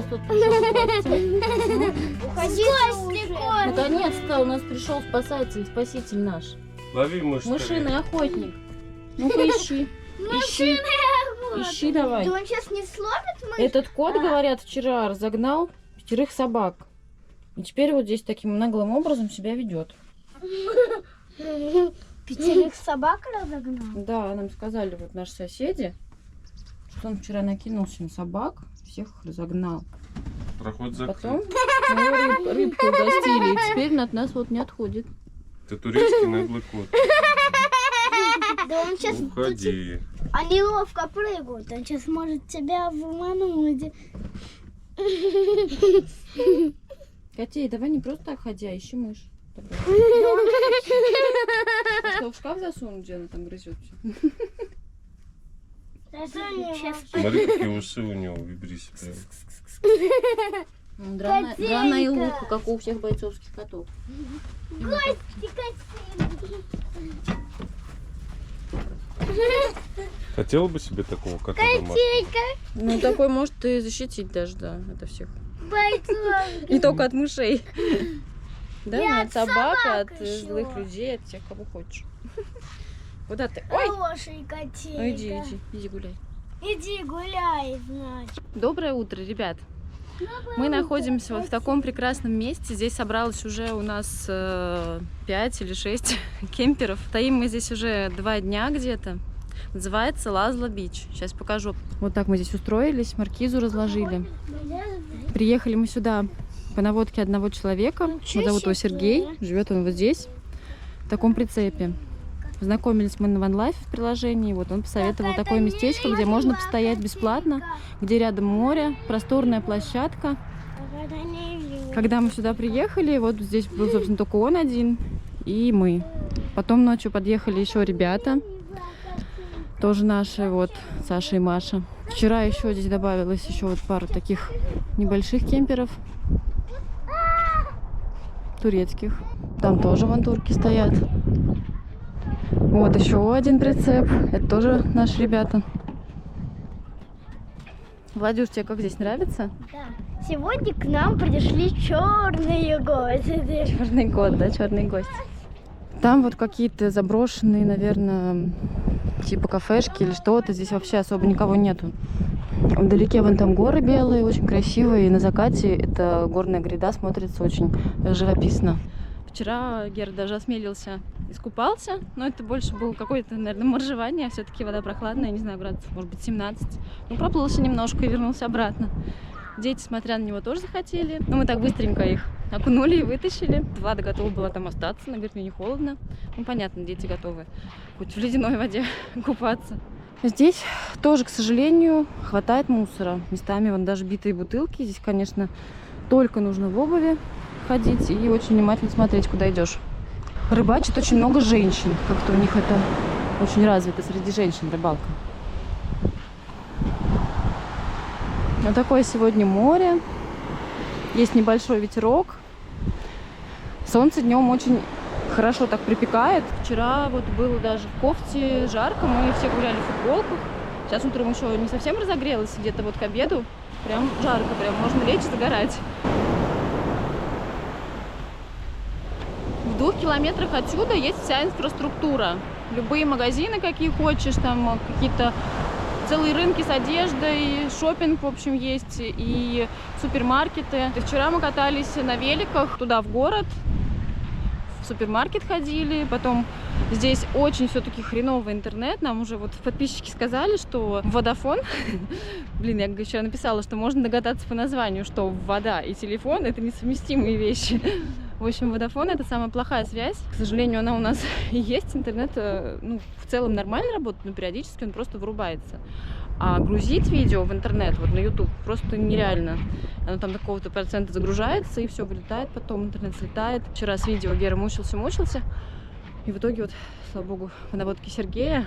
тут пришел. Уходите уже. Наконец-то у нас пришел спаситель наш. Лови мышь. Мышиный охотник. Ну-ка ищи. Ищи давай. Да он сейчас не словит мышь? Этот кот, говорят, вчера разогнал 5 собак. И теперь вот здесь таким наглым образом себя ведет. 5 собак разогнал? Да, нам сказали вот наши соседи, что он вчера накинулся на собак, всех их разогнал. Проход закрыт. Потом мы рыбку угостили, и теперь от нас вот не отходит. Это турецкий наглый кот. Да он сейчас... Уходи. Они ловко прыгают, он сейчас может тебя вымануть. Котей, давай не просто так ходи, а ищи мышь. А что, в шкаф засунуть, где она там грызет все? Смотри, какие усы у него, вибриси прям. Драная улыбка, как у всех бойцовских котов. Хотела бы себе такого кота дома? Ну, такой может и защитить даже, да, от всех. Не только от мышей. Да, от собак, от злых людей, от всех, кого хочешь. Куда ты? Ой! Хороший котейка. Ну иди гуляй. Иди гуляй, значит. Доброе утро, ребят. Мы находимся вот в таком прекрасном месте. Здесь собралось уже у нас 5 или 6 кемперов. Стоим мы здесь уже 2 дня где-то. Называется Лазла Бич. Сейчас покажу. Вот так мы здесь устроились, маркизу разложили. Приехали мы сюда по наводке одного человека. Его зовут его Сергей. Живет он вот здесь, в таком прицепе. Познакомились мы на OneLife в приложении. Вот он посоветовал такое местечко, где можно постоять бесплатно, где рядом море, просторная площадка. Когда мы сюда приехали, вот здесь был, собственно, только он один и мы. Потом ночью подъехали еще ребята, тоже наши, вот Саша и Маша. Вчера еще здесь добавилось еще вот пару таких небольших кемперов, турецких. Там тоже вон турки стоят. Вот еще один прицеп. Это тоже наши ребята. Владюш, тебе как здесь нравится? Да. Сегодня к нам пришли черные гости. Черный кот, да, черный гость. Там вот какие-то заброшенные, наверное, типа кафешки или что-то. Здесь вообще особо никого нету. Вдалеке вон там горы белые, очень красивые. И на закате эта горная гряда смотрится очень живописно. Вчера Гера даже осмелился, искупался, но это больше было какое-то, наверное, моржевание. Все-таки вода прохладная, не знаю, градусов, может быть, 17. Ну, проплылся немножко и вернулся обратно. Дети, смотря на него, тоже захотели. Но мы так быстренько их окунули и вытащили. Влада готова была там остаться, она говорит, мне не холодно. Ну, понятно, дети готовы хоть в ледяной воде купаться. Здесь тоже, к сожалению, хватает мусора. Местами вон даже битые бутылки. Здесь, конечно, только нужно в обуви ходить и очень внимательно смотреть, куда идешь. Рыбачит очень много женщин. Как-то у них это очень развито среди женщин, рыбалка. Вот такое сегодня море. Есть небольшой ветерок. Солнце днем очень хорошо так припекает. Вчера вот было даже в кофте жарко. Мы все гуляли в футболках. Сейчас утром еще не совсем разогрелось. Где-то вот к обеду прям жарко. Прям можно лечь и загорать. В 2 километрах отсюда есть вся инфраструктура. Любые магазины, какие хочешь, там какие-то целые рынки с одеждой, шопинг, в общем, есть, и супермаркеты. И вчера мы катались на великах туда, в город, в супермаркет ходили, потом здесь очень все-таки хреновый интернет. Нам уже вот подписчики сказали, что Vodafone, блин, я вчера написала, что можно догадаться по названию, что вода и телефон — это несовместимые вещи. В общем, Vodafone — это самая плохая связь. К сожалению, она у нас есть. Интернет, ну, в целом нормально работает, но периодически он просто вырубается. А грузить видео в интернет, вот на YouTube, просто нереально. Оно там до какого-то процента загружается, и все вылетает потом, интернет слетает. Вчера с видео Гера мучился. И в итоге, вот, слава богу, по наводке Сергея,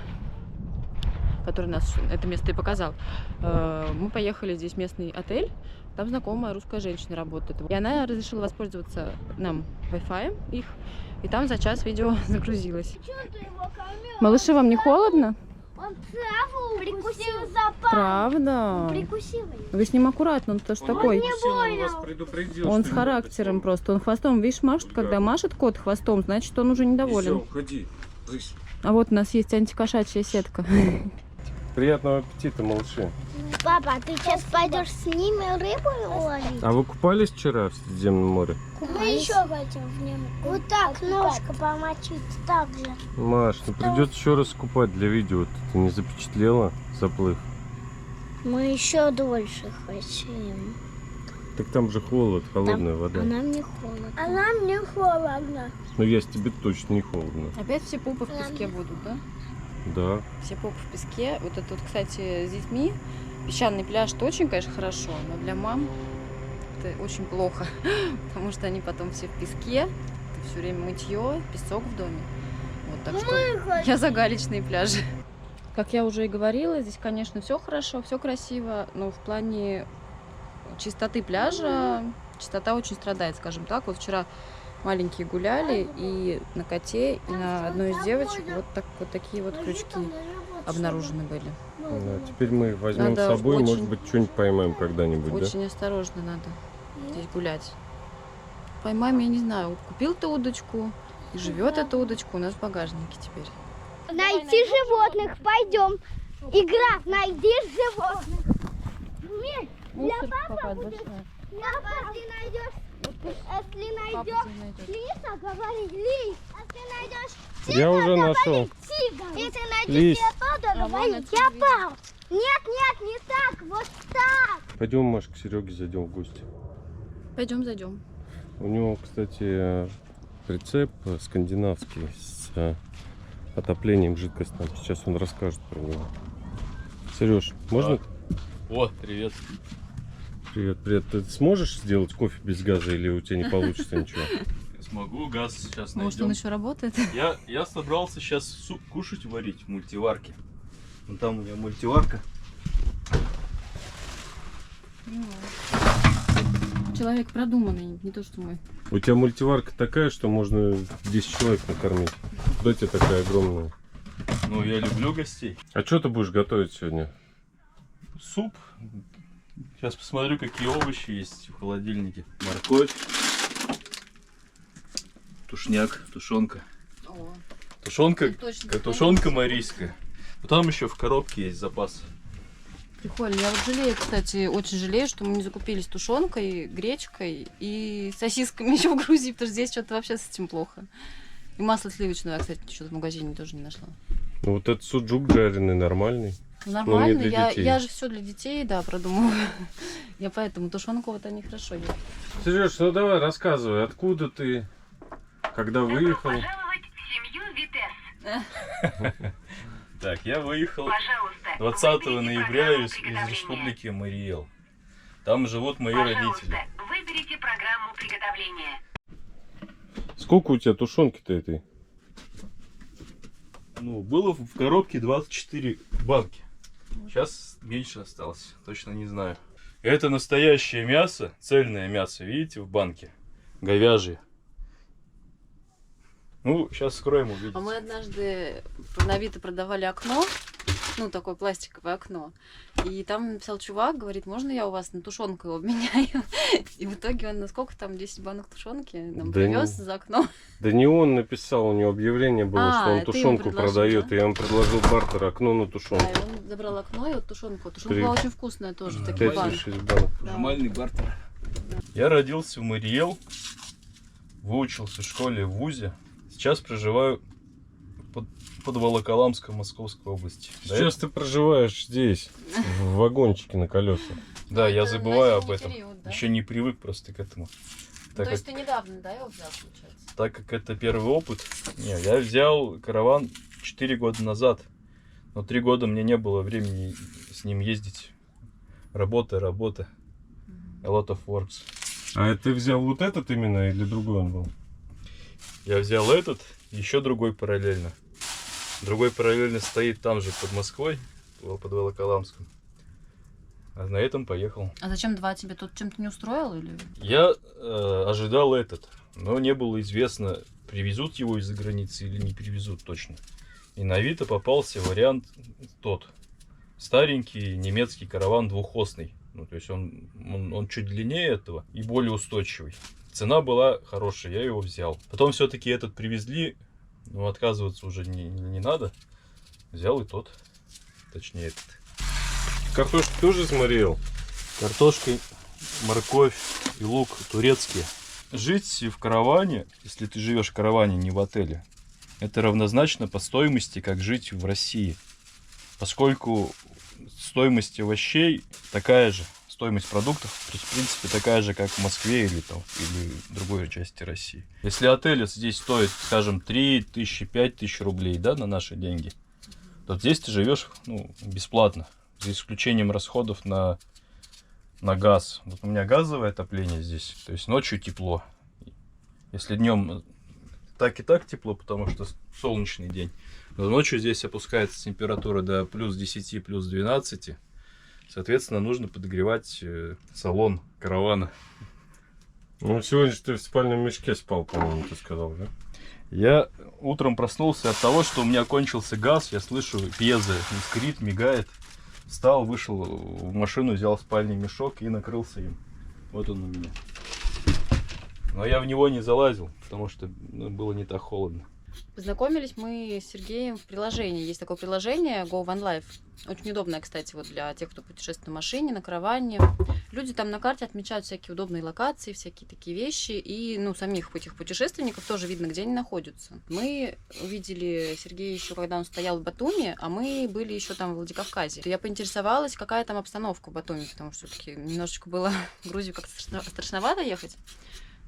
который нас это место и показал, мы поехали здесь в местный отель. Там знакомая русская женщина работает. И она разрешила воспользоваться нам Wi-Fi их. И там за час видео загрузилось. Малыши, вам не холодно? Он Он траву прикусил за палец. Правда? Прикусил ее. Вы с ним аккуратно, он тоже такой. Он вас предупредил, Он что с не характером надо. просто. Он хвостом, видишь, машет. Когда машет кот хвостом, значит, он уже недоволен. Всё, уходи. Брысь. А вот у нас есть антикошачья сетка. Приятного аппетита, малыши. Папа, ты сейчас пойдешь с ними рыбу ловить? А вы купались вчера в Средиземном море? Мы еще хотим в нем. Вот так ножка помочить, так же. Маш, ну придется еще раз купать для видео. Ты не запечатлела заплыв? Мы еще дольше хотим. Так там же холод, холодная вода. А нам не холодно. А нам не холодно. Ну я с тебе точно не холодно. Опять все пупы в песке будут, да? Да. Все попы в песке. Вот это вот, кстати, с детьми. Песчаный пляж это очень, конечно, хорошо, но для мам это очень плохо, потому что они потом все в песке, это все время мытье, песок в доме. Вот, так что я за галечные пляжи. Как я уже и говорила, здесь, конечно, все хорошо, все красиво, но в плане чистоты пляжа чистота очень страдает, скажем так. Вот вчера маленькие гуляли, и на коте, и на одной из девочек вот такие вот крючки обнаружены были. Да, теперь мы возьмем Надо с собой, очень- может быть, что-нибудь поймаем когда-нибудь, да? Очень осторожно надо здесь гулять. Поймаем, я не знаю, купил ты удочку, и живет эта удочка у нас в багажнике теперь. Найти животных, пойдем. Игра, найди животных. Мусор какая большая. Папа, ты найдешь, если Папа найдешь тебя найдет. лиса, говори лис. Если найдешь Я уже нашел. тигр. Если найдешь Лис. леопарда, А, говори вон отсюда леопард. Нет, нет, не так, вот так. Пойдем, Маш, к Сереге зайдем в гости. Пойдем, зайдем. У него, кстати, прицеп скандинавский с отоплением жидкостным. Сейчас он расскажет про него. Сереж, можно? О, привет. Привет, привет. Ты сможешь сделать кофе без газа или у тебя не получится ничего? Смогу, газ сейчас Может, он найдем. еще работает? Я собрался сейчас суп кушать, варить в мультиварке. Вон там у меня мультиварка. Человек продуманный, не то что мы. У тебя мультиварка такая, что можно 10 человек накормить. Куда тебе такая огромная? Ну, я люблю гостей. А что ты будешь готовить сегодня? Суп. Сейчас посмотрю, какие овощи есть в холодильнике. Морковь. Тушняк, тушенка. О, Тушенка, точно. тушенка марийская. Потом еще в коробке есть запас. Прикольно. Я вот жалею, кстати, очень жалею, что мы не закупились тушенкой, гречкой и сосисками еще в Грузии, потому что здесь что-то вообще с этим плохо. И масло сливочное я, кстати, что-то в магазине тоже не нашла. Ну вот этот суджук жареный нормальный. Ну, нормально, для детей. я же все для детей, да, продумываю. Я поэтому тушенку вот они хорошо едят. Сереж, ну давай рассказывай, откуда ты, когда выехал? Пожаловать в семью Витесс. Так, я выехал Пожалуйста, 20 выберите ноября программу из приготовления. республики Мариэл. Там живут мои Пожалуйста, родители. выберите программу приготовления. Сколько у тебя тушенки-то этой? Ну, было в коробке 24 банки. Сейчас меньше осталось, точно не знаю. Это настоящее мясо, цельное мясо, видите, в банке. Говяжье. Ну, сейчас скроем, увидите. А мы однажды на Авито продавали окно, ну, такое пластиковое окно. И там написал чувак, говорит, можно я у вас на тушенку его обменяю? И в итоге он на сколько там, 10 банок тушенки нам Да привез не- за окном. Да не он написал, у него объявление было, А, что он это ему тушенку предложил, продает, да? и я ему предложил бартер окно на тушенку. Да, и он забрал окно и вот тушенку. Тушенка Три. была очень вкусная тоже, в таких 5 банках. или 6 банок. Да. Нормальный бартер. Я родился в Мариэл, выучился в школе в ВУЗе. Сейчас проживаю под Волоколамском Московской области. Сейчас ты проживаешь здесь, в вагончике на колесах. Да, я Это забываю на об зимний этом. период, да? Еще не привык просто к этому. То Так есть как, ты недавно, да, его взял, получается? так как это первый опыт, не, я взял караван 4 года назад. Но 3 года мне не было времени с ним ездить. Работа. A lot of works. А ты взял вот этот именно или другой он был? Я взял этот, еще другой параллельно. Другой параллельно стоит там же под Москвой, под Волоколамском. А на этом поехал. А зачем два тебе? Тут чем-то не устроил или? Я ожидал этот, но не было известно, привезут его из-за границы или не привезут точно. И на Авито попался вариант тот. Старенький немецкий караван двухосный. Ну, то есть он чуть длиннее этого и более устойчивый. Цена была хорошая, я его взял. Потом все-таки этот привезли, но отказываться уже не надо. Взял и тот, точнее этот. Картошку тоже смотрел? Картошка, морковь и лук турецкие. Жить в караване, если ты живешь в караване, не в отеле, это равнозначно по стоимости, как жить в России. Поскольку стоимость овощей такая же, стоимость продуктов, в принципе, такая же, как в Москве или другой части России. Если отель здесь стоит, скажем, 3000, 5000 рублей, да, на наши деньги, то здесь ты живешь, ну, бесплатно, за исключением расходов на газ. Вот у меня газовое отопление здесь, то есть ночью тепло. Если днем так и так тепло, потому что солнечный день, но ночью здесь опускается температура до плюс 10, плюс 12. Соответственно, нужно подогревать салон каравана. Ну, сегодня же ты в спальном мешке спал, по-моему, ты сказал, да? Я утром проснулся от того, что у меня кончился газ. Я слышу, пьеза искрит, мигает. Встал, вышел в машину, взял спальный мешок и накрылся им. Вот он у меня. Но я в него не залазил, потому что было не так холодно. Познакомились мы с Сергеем в приложении. Есть такое приложение Go One Life. Очень удобное, кстати, вот для тех, кто путешествует на машине, на караване. Люди там на карте отмечают всякие удобные локации, всякие такие вещи. И, ну, самих этих путешественников тоже видно, где они находятся. Мы увидели Сергея еще, когда он стоял в Батуми, а мы были еще там в Владикавказе. Я поинтересовалась, какая там обстановка в Батуми, потому что все-таки немножечко было в Грузию как-то страшновато ехать.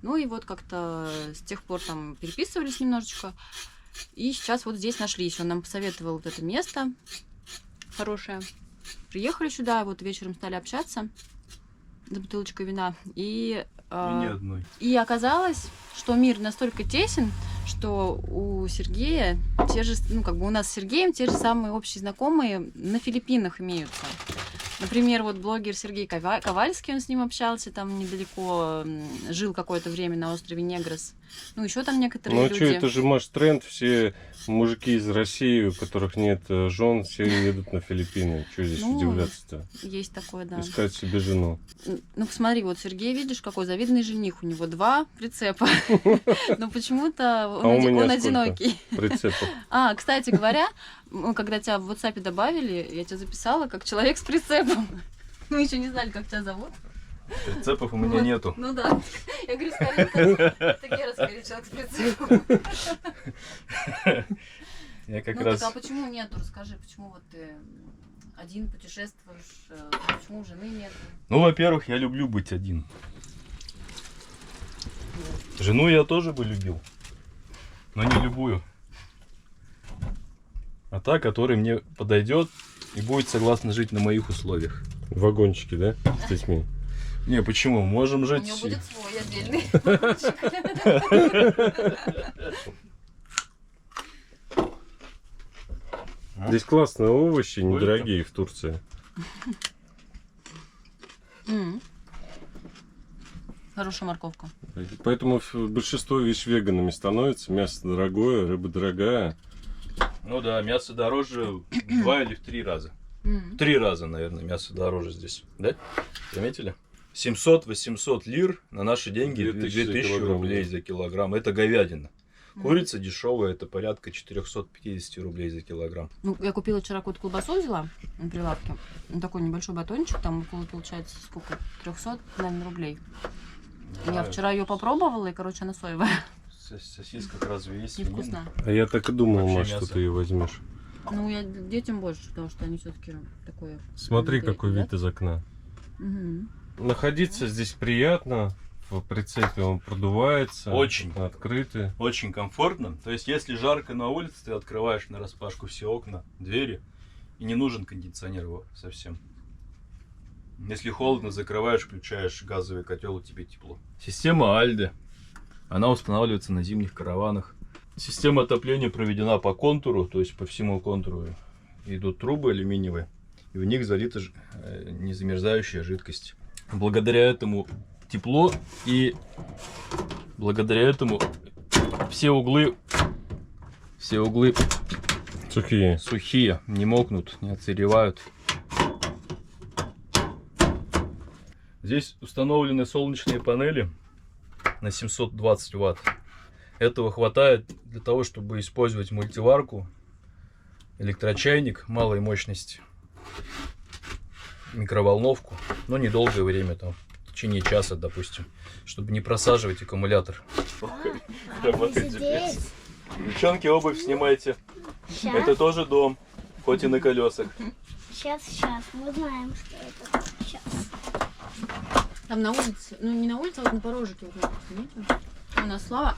Ну и вот как-то с тех пор там переписывались немножечко. И сейчас вот здесь нашлись. Он нам посоветовал вот это место хорошее. Приехали сюда, вот вечером стали общаться за бутылочкой вина. И ни одной. И оказалось, что мир настолько тесен, что у Сергея те же, ну как бы у нас с Сергеем те же самые общие знакомые на Филиппинах имеются. Например, вот блогер Сергей Ковальский, он с ним общался, там недалеко, жил какое-то время на острове Негрос. Ну, еще там некоторые люди. Ну, что, это же, Маш, тренд, все мужики из России, у которых нет жен, все едут на Филиппины. Что здесь удивляться-то? Есть такое, да. Искать себе жену. Ну, посмотри, вот Сергей, видишь, какой завидный жених. У него 2 прицепа. Но почему-то он одинокий. Прицепов. А, кстати говоря, когда тебя в WhatsApp добавили, я тебя записала как человек с прицепом. Мы еще не знали, как тебя зовут. Прицепов у меня нету. Ну да. Я говорю, скорее, Гера, скорее, человек с прицепом. Я как ну раз... так, а почему нету? Расскажи, почему вот ты один путешествуешь, почему жены нет? Ну, во-первых, я люблю быть один. Жену я тоже бы любил, но не любую. А та, которая мне подойдет и будет согласна жить на моих условиях. В вагончике, да? С детьми. Не, почему? Можем жить... У него будет свой отдельный. Здесь классные овощи, недорогие в Турции. Хорошая морковка. Поэтому большинство, видишь, веганами становится. Мясо дорогое, рыба дорогая. Ну да, мясо дороже в 2 или в 3 раза. 3 раза, наверное, мясо дороже здесь. Да? Заметили? 700-800 лир на наши деньги 2000 рублей за килограмм. Это говядина. Курица дешевая, это порядка 450 рублей за килограмм. Ну, я купила вчера какую-то колбасу, взяла на прилавке. Такой небольшой батончик, там около, получается, сколько? 300, наверное, рублей. Я вчера ее попробовала, и, короче, она соевая. Сосиска как разве есть? Невкусно. А я так и думал, Вообще Маш, что мясо. ты ее возьмешь. Ну, я детям больше, потому что они все-таки такое... Смотри, какой вид из окна. Угу. Находиться здесь приятно. В прицепе он продувается. Очень. Открытый. Очень комфортно. То есть, если жарко на улице, ты открываешь нараспашку все окна, двери, и не нужен кондиционер его совсем. Если холодно, закрываешь, включаешь газовый котел, и тебе тепло. Система Альде. Она устанавливается на зимних караванах. Система отопления проведена по контуру, то есть по всему контуру идут трубы алюминиевые, и в них залита незамерзающая жидкость. Благодаря этому тепло, и благодаря этому все углы Сухие. Сухие, не мокнут, не отсыревают. Здесь установлены солнечные панели на 720 ватт. Этого хватает для того, чтобы использовать мультиварку, электрочайник малой мощности, микроволновку, но недолгое время, там, в течение часа, допустим, чтобы не просаживать аккумулятор. Здесь. Девчонки, обувь снимайте. Сейчас, Это тоже дом, хоть и на колесах. сейчас, мы знаем, что это. Сейчас. Там на улице, ну не на улице, а вот на порожике вот видите? У нас Слава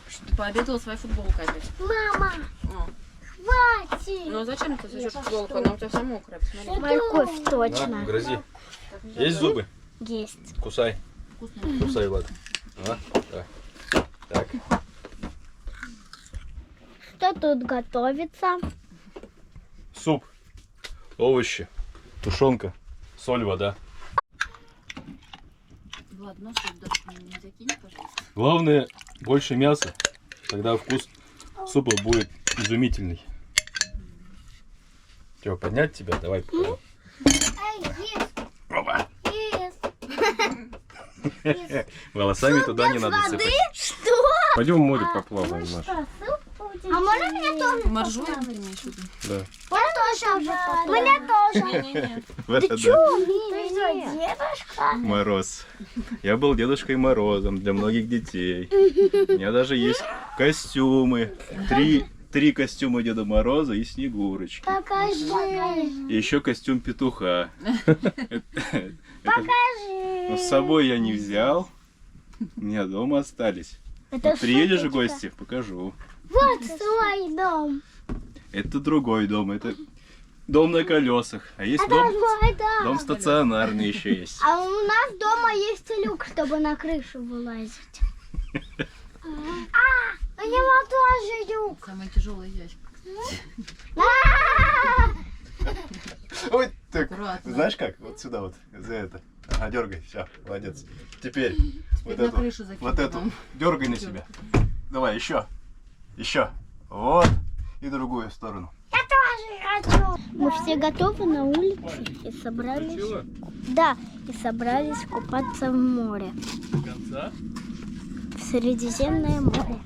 что-то пообедала своей футболкой опять. Мама, О. хватит. Ну а зачем ты сосешь футболку? Она у тебя вся мокрая, посмотри. Морковь На, точно. грози. Есть зубы? Есть. Кусай. Вкусно. Кусай, ладно. Так. Так. Что тут готовится? Суп, овощи, тушенка, соль, вода. Влад, нос туда не закинь, пожалуйста. Главное, больше мяса, тогда вкус супа будет изумительный. Че, поднять тебя? Давай покажу. Есть. Опа. Есть. Волосами туда не надо сыпать. Что? Пойдем в море поплаваем, Маш. А можно мне тоже? Моржу ты имеешь в виду? Да. Меня тоже. Не-не-не. Ты что, дедушка? Мороз. Я был Дедушкой Морозом для многих детей. У меня даже есть костюмы. Три костюма Деда Мороза и Снегурочки. Покажи. И еще костюм петуха. Покажи. Но с собой я не взял. У меня дома остались. Это Приедешь в шуточка. гости, покажу. Вот свой дом. Это другой дом. Это дом на колесах. А есть Это дом мой дом. стационарный еще есть. А у нас дома есть люк, чтобы на крышу вылазить. У него тоже люк. Самый тяжелый ящик. Ой, так, Аккуратно. знаешь как? Вот сюда вот, за это. Ага, дергай, все, молодец. Теперь вот на эту, крышу закинь вот эту, потом. дергай на себя. Давай, еще, вот, и другую сторону. Мы все готовы на улице и собрались. Да, и собрались купаться в море. До конца? В Средиземное море.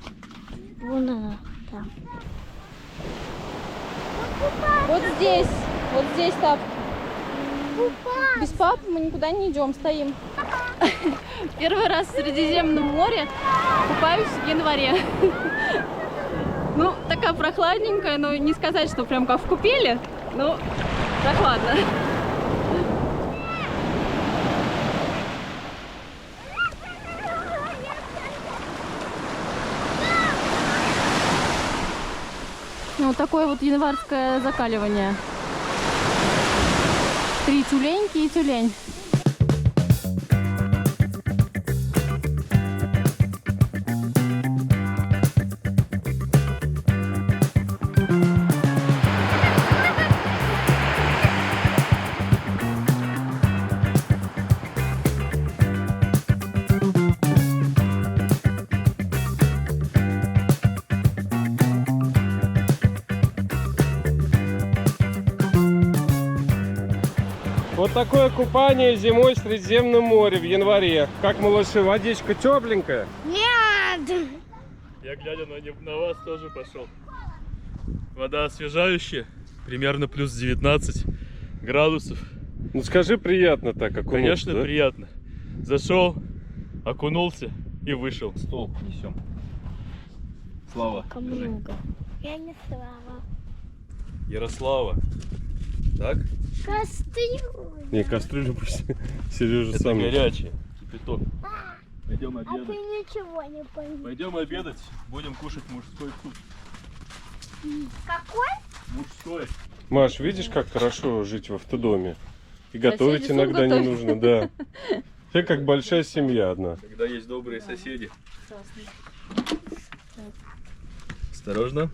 Вон оно там. Вот здесь так. Без папы мы никуда не идем, стоим. Первый раз в Средиземном море купаюсь в январе. Ну, такая прохладненькая, но не сказать, что прям как в купели, но прохладно. Ну, вот такое вот январское закаливание. 3 тюленьки и тюлень. Вот такое купание зимой в Средиземном море в январе. Как, малыши, водичка тепленькая? Нет! Я, глядя на вас, тоже пошел. Вода освежающая, примерно плюс 19 градусов. Ну скажи, приятно так, как Конечно, да? приятно. Зашел, окунулся и вышел. Стол несем. Слава. Много. Я не Слава. Ярослава. Так? Кастрюль. Не, кастрюлю пусть Сережа Это сам. горячее. Кипяток. Пойдем А ты обедать. ничего не понял. Пойдем обедать. Будем кушать мужской суп. Какой? Мужской. Маш, видишь, как хорошо жить в автодоме? И готовить Соседи иногда суп не готовят. нужно, да. Ты как большая семья одна. Когда есть добрые соседи. Осторожно.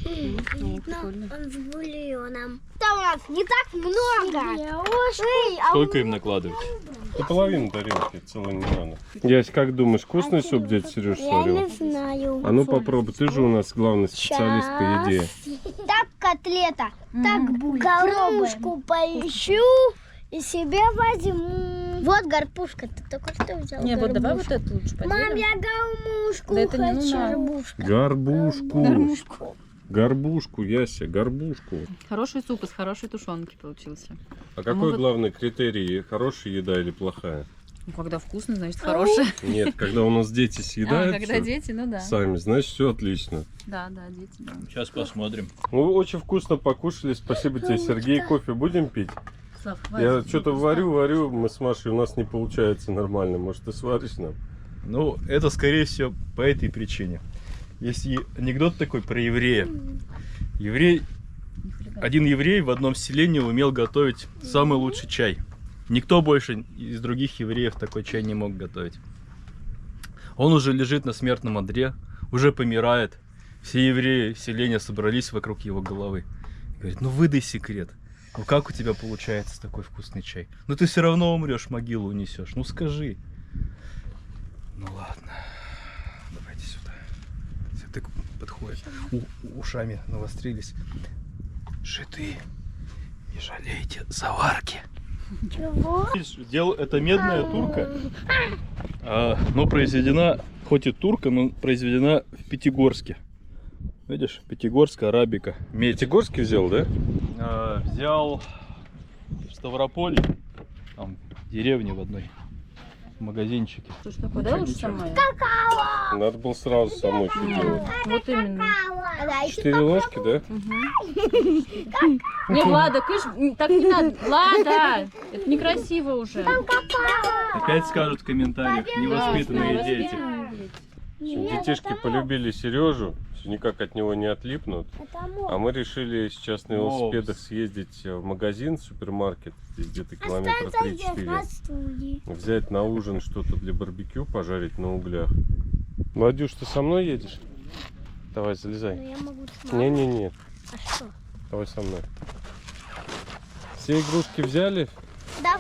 Он с бульоном. Там у нас не так много. Эй, а Сколько им накладывать? Да половину тарелки, целую не надо. Ясь, как думаешь, вкусный суп дядя Сереж я не сварил? знаю. А ну попробуй, ты же у нас главный специалист по еде. Да так котлета, так будет. Гармошку поищу и себе возьму. Вот гарпушка, ты только что взял. Не, вот давай вот гармошку. это лучше Мам, поделим. я гармошку Да это не хочу. нужно. Горбушку. Горбушку, Яся, горбушку. Хороший суп из хорошей тушенки получился. А какой вот- главный критерий? Хорошая еда или плохая? Ну, когда вкусно, значит хороший. Нет, когда у нас дети съедают Когда всё дети, ну да. сами, значит, все отлично. Да, дети, да. Сейчас посмотрим. Ну, очень вкусно покушали. Спасибо тебе, Сергей. Кофе будем пить? Слав, Я хватит, что-то вкусно. варю, мы с Машей, у нас не получается нормально. Может, ты сваришь нам? Ну, это, скорее всего, по этой причине. Есть и анекдот такой про еврея. Один еврей в одном селении умел готовить самый лучший чай. Никто больше из других евреев такой чай не мог готовить. Он уже лежит на смертном одре, уже помирает. Все евреи селения собрались вокруг его головы. Говорит, ну выдай секрет. Ну как у тебя получается такой вкусный чай? Ну ты все равно умрешь, могилу унесешь. Ну скажи. Ну ладно. Давайте сюда. Святык подходит. Ушами навострились. Жиды, не жалейте заварки. Чего? Это медная турка, но произведена, хоть и турка, но произведена в Пятигорске. Видишь, Пятигорск, арабика. Медь. Пятигорский взял, да? Взял в Ставрополе, там в деревне в одной, в магазинчике. Что ж такое, да, лучше самое? Надо было сразу самой все делать. Вот именно. 4 ложки, да? Не, Влада, кыш, так не надо. Влада, это некрасиво уже. Опять скажут в комментариях, невоспитанные дети. Детишки полюбили Сережу, никак от него не отлипнут. А мы решили сейчас на велосипедах съездить в магазин, в супермаркет, здесь где-то километра 3-4. Взять на ужин что-то для барбекю, пожарить на углях. Владюш, ты со мной едешь? Давай, залезай. Я могу смотреть. Не-не-не, А что? давай со мной. Все игрушки взяли? Да.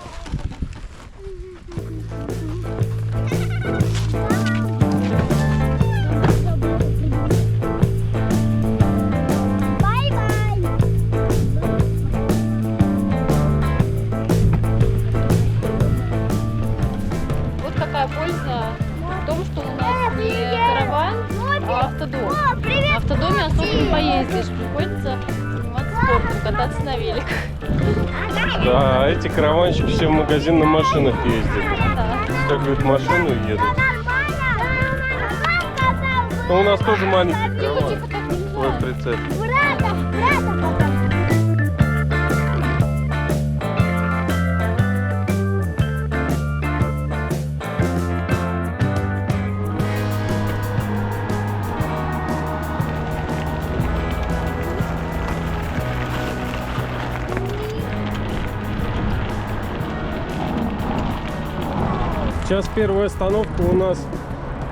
Бай-бай. Вот какая польза в том, что у нас не караван, а автодом. На автодоме особо не поездишь, приходится заниматься спортом, кататься на великах. Да, эти караванщики все в магазин на машинах ездят. Да. Стягивают машину и едут. Но у нас тоже маленький караван. Тихо, так нельзя. Свой прицеп. Брата потом. Сейчас первая остановка у нас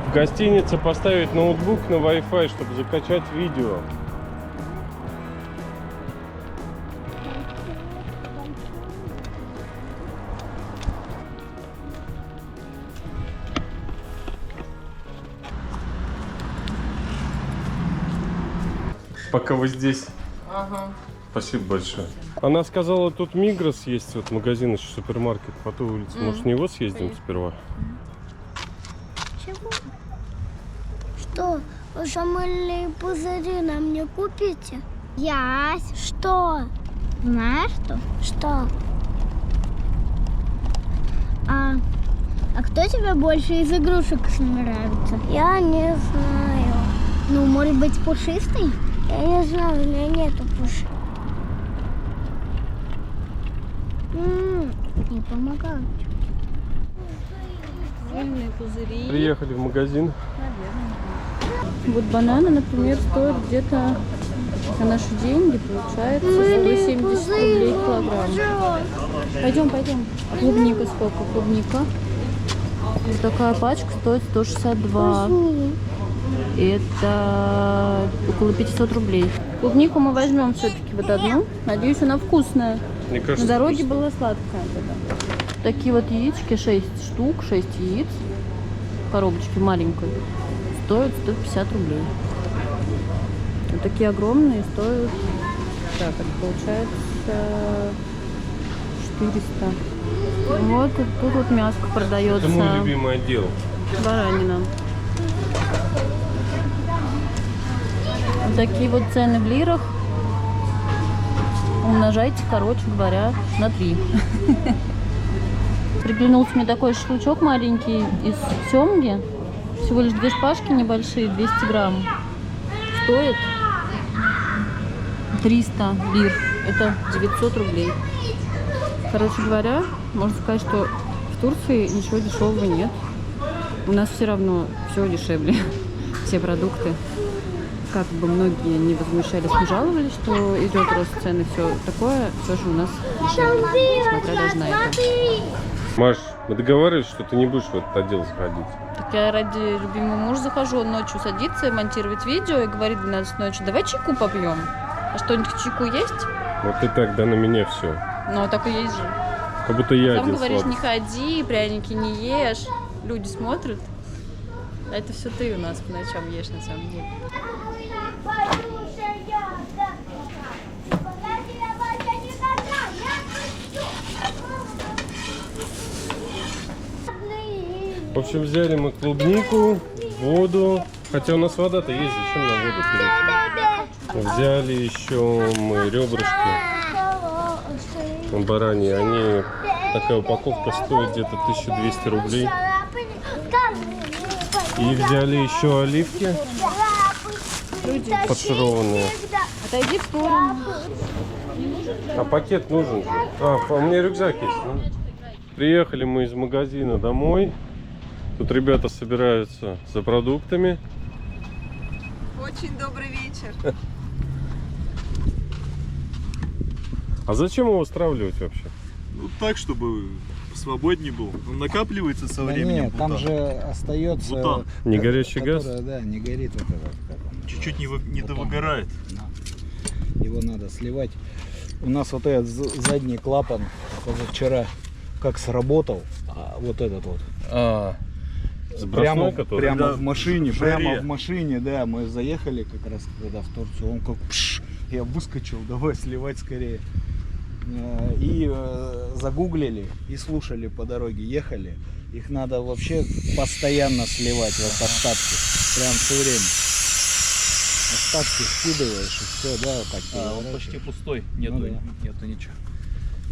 в гостинице, поставить ноутбук на Wi-Fi, чтобы закачать видео. Пока вы здесь. Ага. Спасибо большое. Она сказала, тут Мигрос есть, вот магазин еще, супермаркет по той улице. Может, в него съездим сперва? Чего? Что? Вы шамальные пузыри нам не купите? Ясь. Что? Знаешь что? Что? А кто тебе больше из игрушек нравится? Я не знаю. Ну, может быть, пушистый? Я не знаю, у меня нету пуши. Не помогают. Вольные пузыри. Приехали в магазин. Вот бананы, например, стоят где-то на наши деньги, получается, 170 рублей килограмм. Пойдем. А клубника сколько? Клубника. Вот такая пачка стоит 162. Это около 500 рублей. Клубнику мы возьмем все-таки вот одну. Надеюсь, она вкусная. Мне На кажется, дороге была сладкая. Такие вот яички, 6 штук, 6 яиц. В коробочке маленькой. Стоят 150 рублей. Вот такие огромные стоят Так, это получается 400. Вот тут вот мяско продается. Это мой любимый отдел. Баранина. Вот такие вот цены в лирах. Умножайте, короче говоря, на 3. Приглянулся мне такой шашлычок маленький из семги. Всего лишь 2 шпажки небольшие, 200 грамм. Стоит 300 лир. Это 900 рублей. Короче говоря, можно сказать, что в Турции ничего дешевого нет. У нас все равно все дешевле. Все продукты. Как бы многие не возмущались, не жаловались, что идет рост цен и все такое, все же у нас дешевле, несмотря даже на это. Маш, мы договаривались, что ты не будешь в этот отдел заходить. Так я ради любимого мужа захожу, он ночью садится монтировать видео и говорит в 12 ночи: давай чайку попьем. А что-нибудь к чайку есть? Вот ты так, да, на меня все. Ну, так и есть же. Как будто я Сам один говоришь, сладкий. не ходи, пряники не ешь. Люди смотрят. А это все ты у нас по ночам ешь, на самом деле. В общем, взяли мы клубнику, воду. Хотя у нас вода-то есть, зачем нам воду пилить? Взяли еще мы ребрышки бараньи. Они, такая упаковка стоит где-то 1200 рублей. И взяли еще оливки фаршированные. Отойди в сторону. А пакет нужен же. А, у меня рюкзак есть. Ну. Приехали мы из магазина домой. Тут ребята собираются за продуктами. Очень добрый вечер. А зачем его стравливать вообще? Ну так, чтобы свободнее был. Он накапливается со временем. Нет, там же остается... Бутан. Не горящий газ? Да, не горит вот этот. Как он, Чуть-чуть не бутан. довыгорает. Да. Его надо сливать. У нас вот этот задний клапан позавчера как сработал, а вот этот вот. Сбросной, который? Прямо Да, в машине, в жаре. прямо в машине, да, мы заехали как раз когда в Турцию, он как пш, я выскочил, давай сливать скорее. И загуглили и слушали по дороге, ехали. Их надо вообще постоянно сливать, вот остатки, прям все время. Остатки скидываешь и все, да, так. Он почти пустой, нету, Ну да. нету ничего.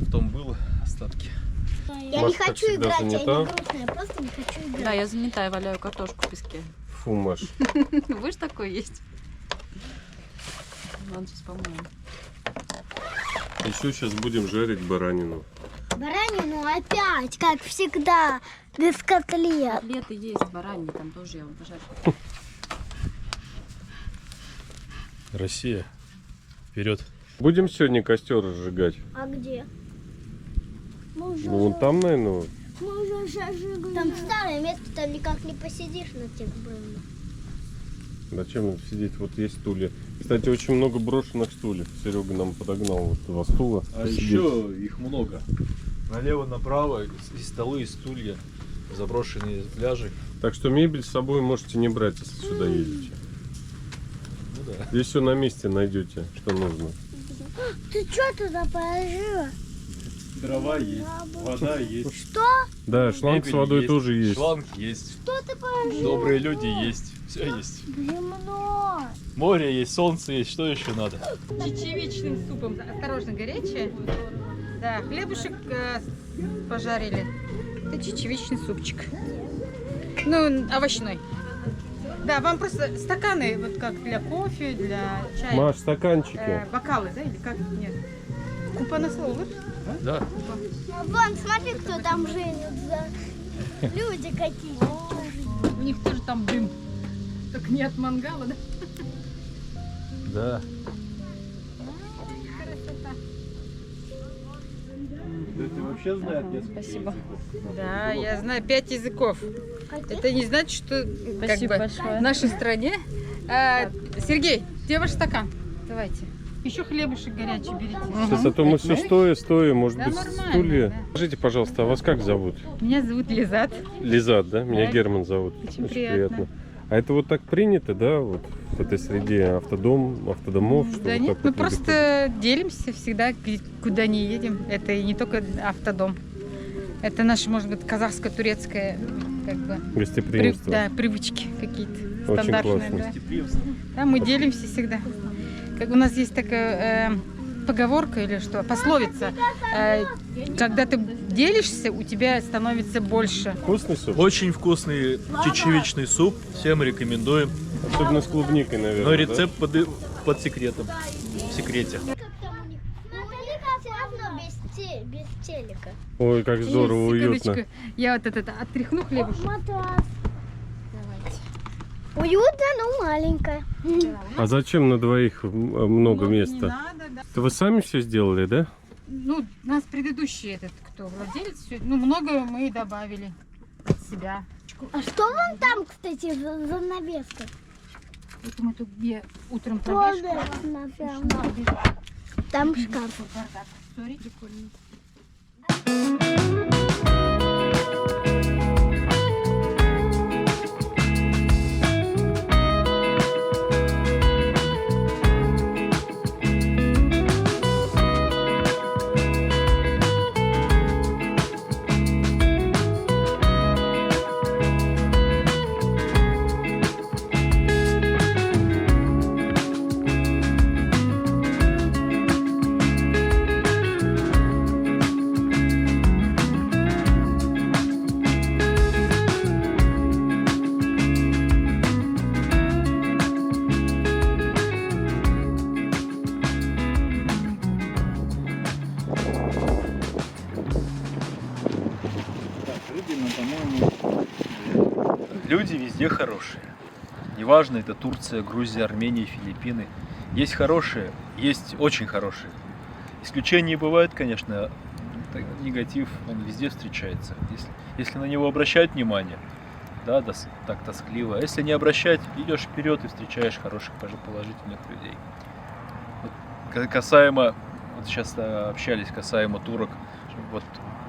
Потом было остатки. Я Маш, не как хочу всегда, играть, я не занята. грустная, я просто не хочу играть. Да, я занята, я валяю картошку в песке. Фу, Маш. Вы ж такой есть. Ладно, сейчас помоем. Еще сейчас будем жарить баранину. Баранину опять, как всегда, без котлет. Котлеты есть, бараньи, там тоже я вам пожарю. Россия. Вперед. Будем сегодня костер разжигать? А где? Мы уже, Ну, вон там, наверное. мы уже зажигли. Там старое место, там никак не посидишь на тех бревнах. Зачем сидеть? Вот есть стулья. Кстати, очень много брошенных стульев. Серега нам подогнал вот 2 стула. А посидеть. еще их много. Налево, направо, и столы, и стулья, заброшенные пляжи. Так что мебель с собой можете не брать, если сюда едете. Ну да. Здесь все на месте найдете, что нужно. Ты что туда положила? Дрова есть, вода есть. Что? Да, шланг с мебель водой есть, тоже есть. Шланг есть. Что ты положила? Добрые люди есть. Все есть. Гремно. Море есть, солнце есть. Что еще надо? Чечевичным супом. Осторожно, горячее. Да, хлебушек пожарили. Это чечевичный супчик. Ну, овощной. Да, вам просто стаканы, вот как для кофе, для чая. Маш, стаканчики. Бокалы, да, или как? Нет. Купа на слово. Да. Вон, смотри, кто там живет. Люди какие-то. У них тоже там дым. Только не от мангала, да? Да. Красота. Ты вообще знаешь несколько Спасибо. Да, я знаю 5 языков. Это не значит, что как Спасибо бы, большое. в нашей стране. Сергей, где ваш стакан? Давайте. Еще хлебушек горячий берите. Сейчас, а то мы все стоя, может Да, быть, нормально, стулья. да. Скажите, пожалуйста, а вас как зовут? Меня зовут Лизат. Лизат, да? Меня Да. Герман зовут. Очень приятно. А это вот так принято, да, вот в этой среде автодомов? Что Да вот нет, так мы вот люди просто делимся всегда, куда не едем. Это и не только автодом. Это наше, может быть, казахско-турецкое как бы, ходят? Гостеприимство. да, привычки какие-то Очень стандартные. классно. Да, мы делимся всегда. Как у нас есть такая поговорка или что, пословица. Когда ты делишься, у тебя становится больше. Вкусный суп? Очень вкусный чечевичный суп. Всем рекомендуем. Особенно с клубникой, наверное. Но да? рецепт под секретом. В секрете. Без телека. Ой, как здорово, уютно. Секундочку. Я вот это отряхну хлебушек. Уютно, но маленькая. А зачем на двоих много Ну, не места? надо, да. Это вы сами все сделали, да? Ну, у нас предыдущий этот, кто владелец, ну, много мы добавили от себя. А что вон там, кстати, за занавеска? Вот мы тут где утром пробежка. Туалет, наверное. Там шкаф. Смотри, прикольно. Люди везде хорошие. Неважно, это Турция, Грузия, Армения, Филиппины. Есть хорошие, есть очень хорошие. Исключения бывают, конечно. Негатив, он везде встречается. Если на него обращать внимание, да, так тоскливо. А если не обращать, идешь вперед и встречаешь хороших, положительных людей. Вот, касаемо, вот сейчас общались касаемо турок, вот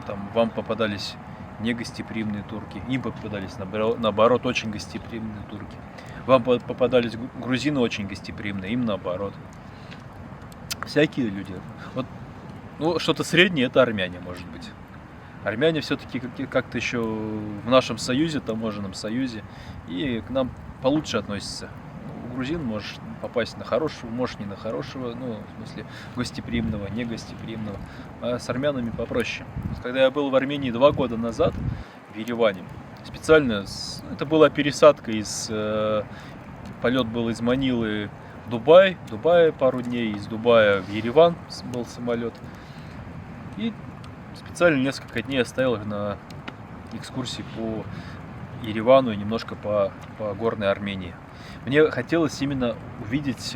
там вам попадались негостеприимные турки, им попадались наоборот очень гостеприимные турки. Вам попадались грузины очень гостеприимные, им наоборот. Всякие люди. Вот, ну, что-то среднее это армяне, может быть. Армяне все-таки как-то еще в нашем союзе, таможенном союзе, и к нам получше относятся. У грузин можешь попасть на хорошего, можешь не на хорошего, ну, в смысле, гостеприимного, не гостеприимного. А с армянами попроще. Когда я был в Армении 2 года назад, в Ереване, специально, это была пересадка полет был из Манилы в Дубай, пару дней, из Дубая в Ереван был самолет. И специально несколько дней оставил их на экскурсии по Еревану и немножко по горной Армении. Мне хотелось именно увидеть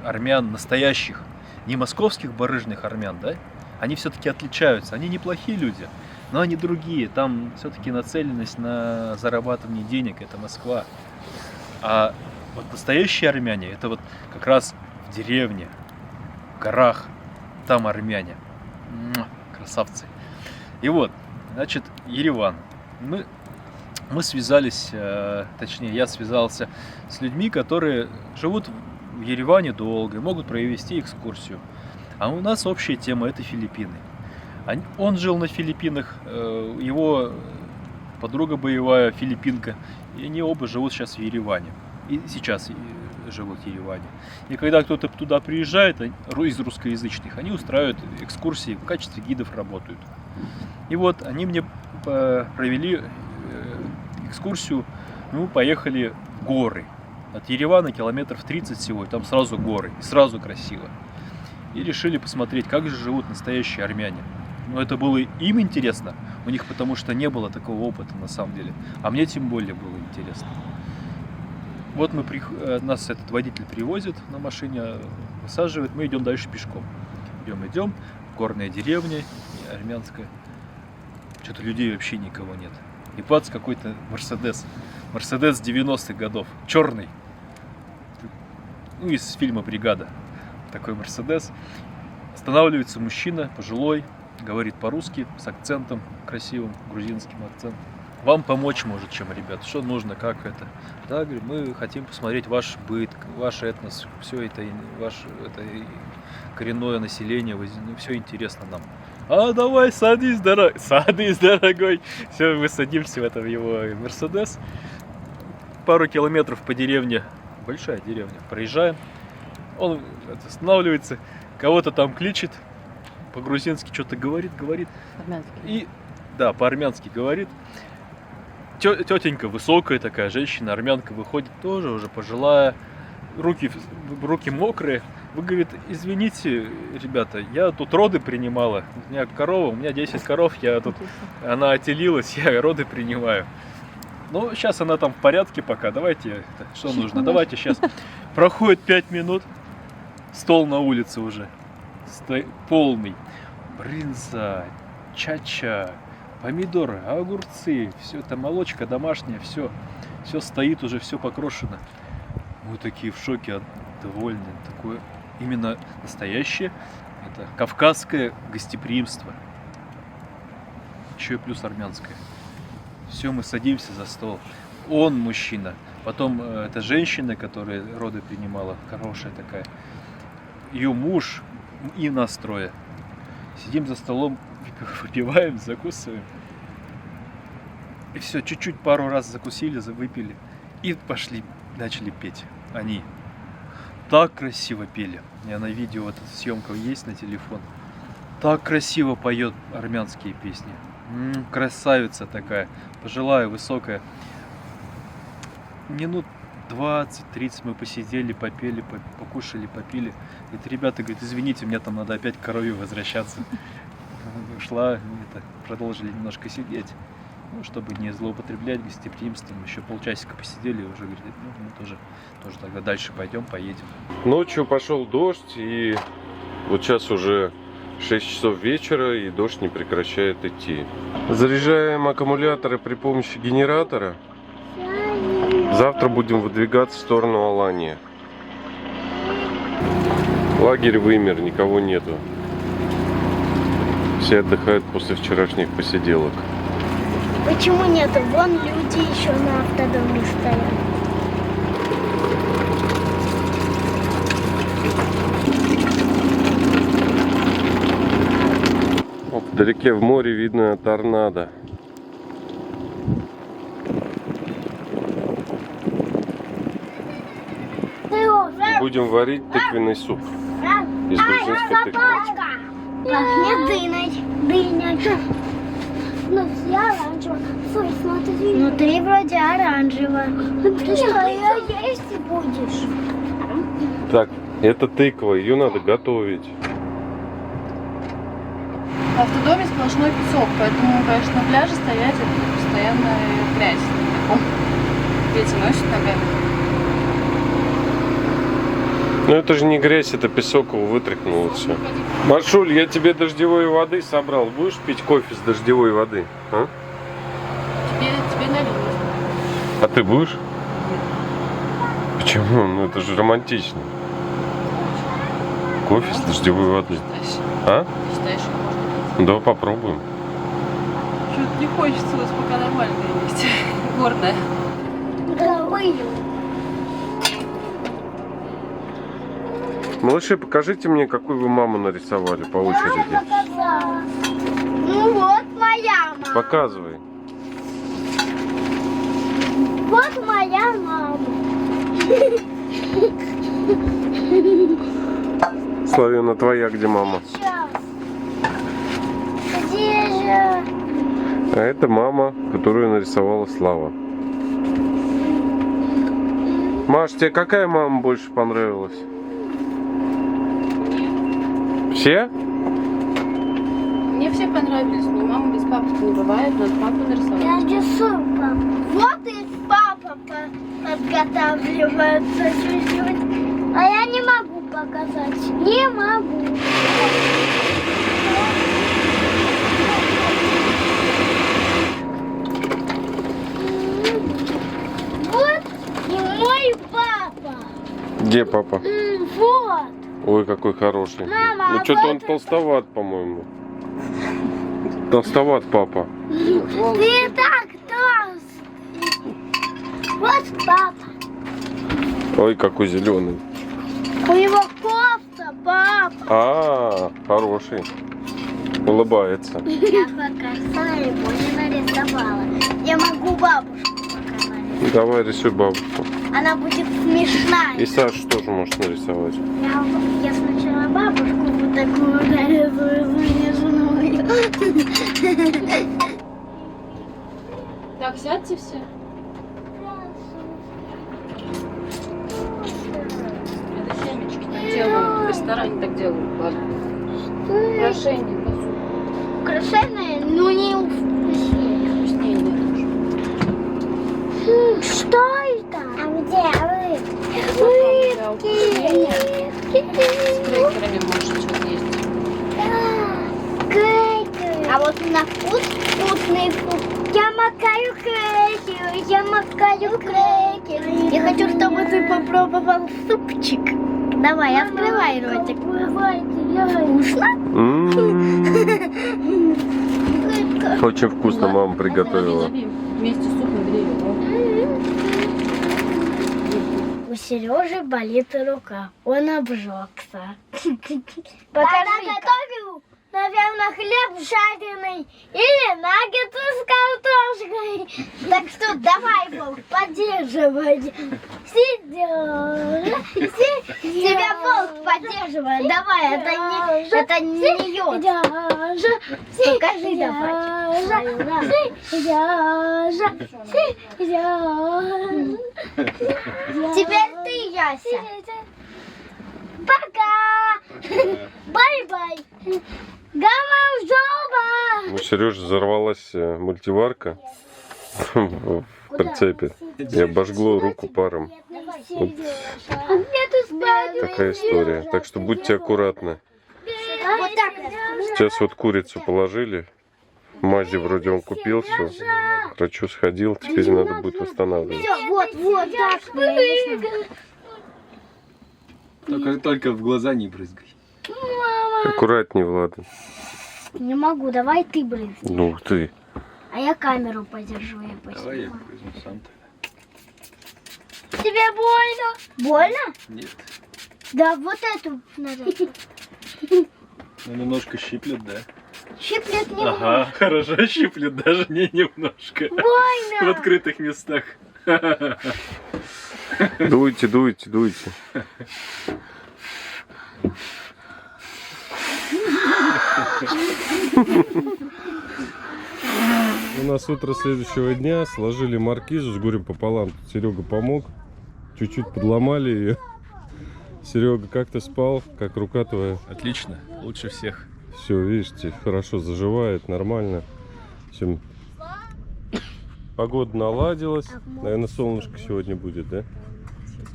армян настоящих, не московских барыжных армян, да? Они все-таки отличаются, они неплохие люди, но они другие. Там все-таки нацеленность на зарабатывание денег, это Москва. А вот настоящие армяне, это вот как раз в деревне, в горах, там армяне. Красавцы. И вот, значит, Ереван. Мы связались, точнее, я связался с людьми, которые живут в Ереване долго и могут провести экскурсию. А у нас общая тема – это Филиппины. Он жил на Филиппинах, его подруга боевая филиппинка, и они оба живут сейчас в Ереване. И сейчас живут в Ереване. И когда кто-то туда приезжает, из русскоязычных, они устраивают экскурсии, в качестве гидов работают. И вот они мне провели экскурсию, мы поехали в горы. От Еревана километров 30 всего, и там сразу горы, и сразу красиво. И решили посмотреть, как же живут настоящие армяне. Но это было им интересно, у них потому что не было такого опыта на самом деле. А мне тем более было интересно. Вот нас этот водитель привозит на машине, высаживает, мы идем дальше пешком. Идем, горная деревня, армянская. Что-то людей вообще никого нет. И бац, какой-то Мерседес 90-х годов, черный. Ну, из фильма «Бригада». Такой Мерседес. Останавливается мужчина, пожилой, говорит по-русски, с акцентом красивым, грузинским акцентом. вам помочь может, чем ребят. Что нужно, как это. Да, говорю, мы хотим посмотреть ваш быт, ваш этнос, все это, ваше это, коренное население, все интересно нам. А давай садись, дорогой. Все, мы садимся в этом его Мерседес. Пару километров по деревне, большая деревня, проезжаем. Он останавливается, кого-то там кличет, по-грузински что-то говорит. Армянский. И, да, по-армянски говорит. Тетенька высокая такая, женщина, армянка, выходит, тоже уже пожилая, руки мокрые. Вы, говорит, извините, ребята, я тут роды принимала, у меня корова, у меня 10 коров, она отелилась, я роды принимаю. Ну, сейчас она там в порядке пока, давайте, что нужно, давайте сейчас. Проходит 5 минут, стол на улице уже, полный, брынза, чача, помидоры, огурцы, все это молочка домашняя, все стоит уже, все покрошено. Мы такие в шоке, довольны, такое именно настоящее, это кавказское гостеприимство, еще и плюс армянское. Все, мы садимся за стол. Он мужчина, потом эта женщина, которая роды принимала, хорошая такая, ее муж и нас трое. Сидим за столом, выпиваем, закусываем. И все, чуть-чуть пару раз закусили, выпили. И пошли, начали петь. Они так красиво пели. У меня на видео эта съемка есть на телефон. Так красиво поет армянские песни. Красавица такая, пожилая, высокая. Минут 20-30 мы посидели, попели, покушали, попили. Говорит, ребята, говорит, извините, мне там надо опять к корове возвращаться. Ушла, продолжили немножко сидеть. Ну, чтобы не злоупотреблять гостеприимством. Еще полчасика посидели, уже говорит, ну, мы тоже тогда дальше пойдем, поедем. Ночью пошел дождь, и вот сейчас уже 6 часов вечера, и дождь не прекращает идти. Заряжаем аккумуляторы при помощи генератора. Завтра будем выдвигаться в сторону Алании. Лагерь вымер, никого нету. Все отдыхают после вчерашних посиделок. Почему нет? Вон люди еще на автодоме стоят. Вдалеке в море видно торнадо. Будем варить тыквенный суп из грузинской тыквы. Пахнет дыной. Дыня. Ну, все оранжево. Фу, смотри. Внутри вроде оранжево. Ты что, ее есть будешь? Так, это тыква, ее надо готовить. В автодоме сплошной песок, поэтому, конечно, на пляже стоять это постоянная грязь. Дети носят ногами. Ну это же не грязь, это песок, его вытряхнуло все. Машуль, я тебе дождевой воды собрал. Будешь пить кофе с дождевой воды? А? Тебе налью. А ты будешь? Почему? Ну это же романтично. Кофе с дождевой водой. А? Считаешь, Да, попробуем. Что-то не хочется, у нас пока нормальная есть. Горная. Малыши, покажите мне, какую вы маму нарисовали по очереди. Ну вот моя мама. Показывай. Вот моя мама. Славена, твоя где мама? Сейчас. Где же? А это мама, которую нарисовала Слава. Маш, тебе какая мама больше понравилась? Все? Мне все понравились, но мама без папы не бывает, надо папу нарисовать. Я рисую папу. Вот и папа подготавливается чуть-чуть. А я не могу показать. Не могу. Вот и мой папа. Где папа? Вот. Ой, какой хороший. Мама, Ну а что-то он вот- толстоват, по-моему. Толстоват папа. Ты так Вот папа. Ой, какой зеленый. У него кофта, папа. Хороший. Улыбается. Я пока свадьбу не нарисовала. Я могу бабушку пока нарисовать. Давай рисуй бабушку. Она будет смешная. И Сашу тоже можешь нарисовать. Я сначала бабушку вот такую нарисую. Так, сядьте все. Это семечки так делают. В ресторане так делают. Ладно. Украшения. Украшения, но не Вкуснее. Что это? А где С крекерами можешь что-то есть. крекеры. А вот на вкус вкусный вкус. Я макаю крекеры. Я хочу, чтобы ты попробовал супчик. Давай, открывай ротик. Вкусно? Очень вкусно мама приготовила. Вместе с супом грею. У Сережи болит рука. Он обжегся. Покажи. Готовлю, наверное, хлеб жареный или наггетсы с картошкой. Так что давай его поддерживать. Сережа. Тебя волк поддерживает. Давай, это не йод. Покажи давай. Теперь ты, Яся. Пока. Бай-бай. Гамма-жоба. У Сережи взорвалась мультиварка в прицепе и обожгло руку паром. Вот такая история. Так что будьте аккуратны. Вот так. Сейчас вот курицу положили. Мази вроде он купил все. К врачу сходил. Теперь надо будет восстанавливать. Вот так. Только в глаза не брызгай. Аккуратнее, Влада. Не могу, давай ты брызги. Ну ты. А я камеру подержу, я Давай я посниму. возьму сам. Тебе больно? Больно? Нет. Да, вот эту нажать. Ну, немножко щиплет, да? Щиплет немного. Ага, хорошо щиплет, даже не немножко. В Больно. открытых местах. Дуйте, дуйте, дуйте. У нас утро следующего дня. Сложили маркизу с горем пополам. Серега помог. Чуть-чуть подломали ее. Серега, как ты спал? Как рука твоя? Отлично, лучше всех. Все, видите, хорошо заживает, нормально. Все. Погода наладилась. Наверное, солнышко сегодня будет, да?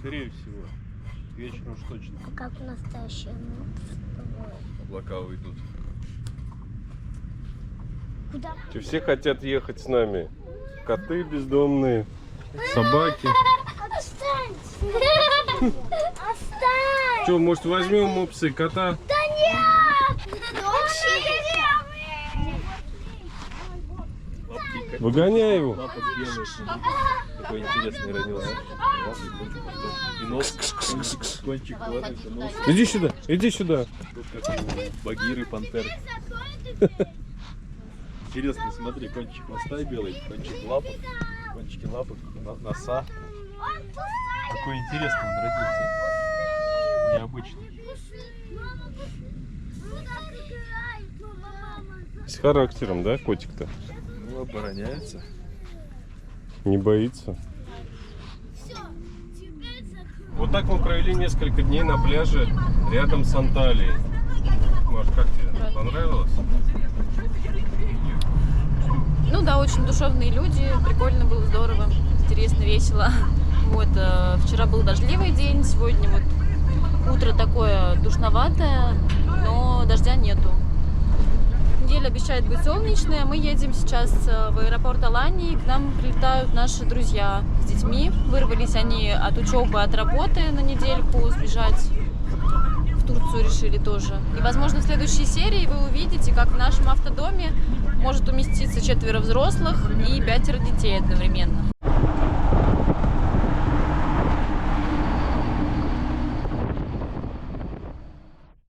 Скорее всего. Вечером уж точно. Как настоящая. Облака уйдут. Куда? Все хотят ехать с нами. Коты бездомные, собаки. Отстань! Че, может возьмем мопса и кота? Да нет! Выгоняй его. Лапа белый. Такой интересный родился. И нос. Кончик ложится, нос. Иди сюда, иди сюда. Тут как у багиры, пантеры. Интересно, смотри, кончик хвоста белый, кончик лапок, кончики лапок, носа. Какой интересный он родился. Необычный. С характером, да, котик-то? Ну, обороняется. Не боится. Вот так мы провели несколько дней на пляже рядом с Анталией. Маш, как тебе? Понравилось? Ну да, очень душевные люди, прикольно было, здорово, интересно, весело. Вот, вчера был дождливый день, сегодня вот утро такое душноватое, но дождя нету. Неделя обещает быть солнечная. Мы едем сейчас в аэропорт Алании, к нам прилетают наши друзья с детьми. Вырвались они от учебы, от работы на недельку, сбежать в Турцию решили тоже. И, возможно, в следующей серии вы увидите, как в нашем автодоме может уместиться 4 взрослых и 5 детей одновременно.